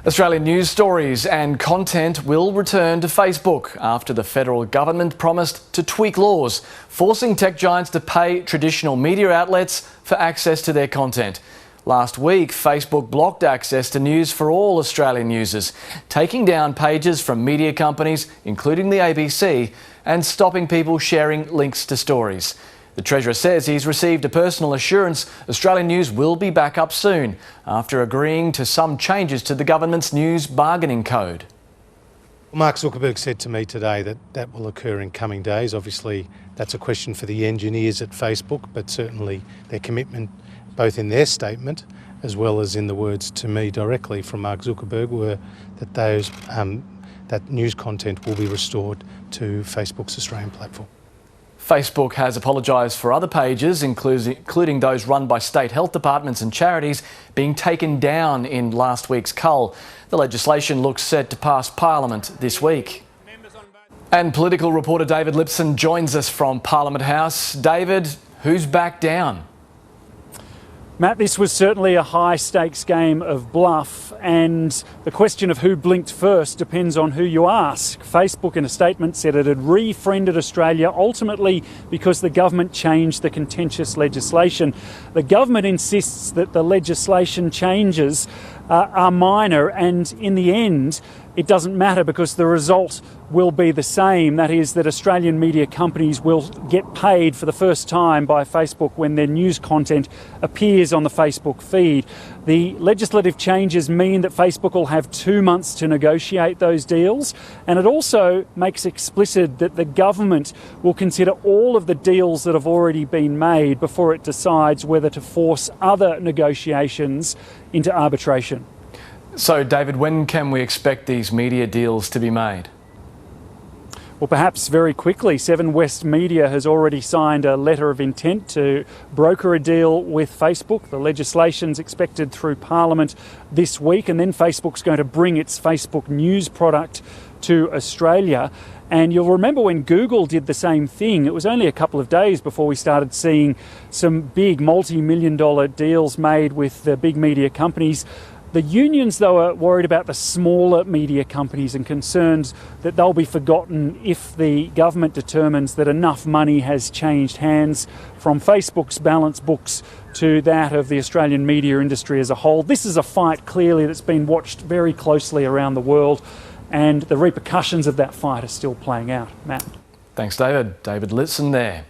Australian news stories and content will return to Facebook after the federal government promised to tweak laws, forcing tech giants to pay traditional media outlets for access to their content. Last week, Facebook blocked access to news for all Australian users, taking down pages from media companies, including the ABC, and stopping people sharing links to stories. The Treasurer says he's received a personal assurance Australian news will be back up soon after agreeing to some changes to the government's news bargaining code. Mark Zuckerberg said to me today that that will occur in coming days. Obviously, that's a question for the engineers at Facebook, but certainly their commitment, both in their statement as well as in the words to me directly from Mark Zuckerberg, were that that news content will be restored to Facebook's Australian platform. Facebook has apologised for other pages, including those run by state health departments and charities, being taken down in last week's cull. The legislation looks set to pass Parliament this week. And political reporter David Lipson joins us from Parliament House. David, who's back down? Matt, this was certainly a high-stakes game of bluff, and the question of who blinked first depends on who you ask. Facebook, in a statement, said it had refriended Australia, ultimately because the government changed the contentious legislation. The government insists that the legislation changes are minor, and in the end, it doesn't matter because the result will be the same. That is that Australian media companies will get paid for the first time by Facebook when their news content appears on the Facebook feed. The legislative changes mean that Facebook will have 2 months to negotiate those deals, and it also makes explicit that the government will consider all of the deals that have already been made before it decides whether to force other negotiations into arbitration. So, David, when can we expect these media deals to be made? Well, perhaps very quickly. Seven West Media has already signed a letter of intent to broker a deal with Facebook. The legislation's expected through Parliament this week, and then Facebook's going to bring its Facebook News product to Australia. And you'll remember when Google did the same thing, it was only a couple of days before we started seeing some big multi-million-dollar deals made with the big media companies. The unions, though, are worried about the smaller media companies and concerned that they'll be forgotten if the government determines that enough money has changed hands from Facebook's balance books to that of the Australian media industry as a whole. This is a fight, clearly, that's been watched very closely around the world, and the repercussions of that fight are still playing out. Matt. Thanks, David. David Litson there.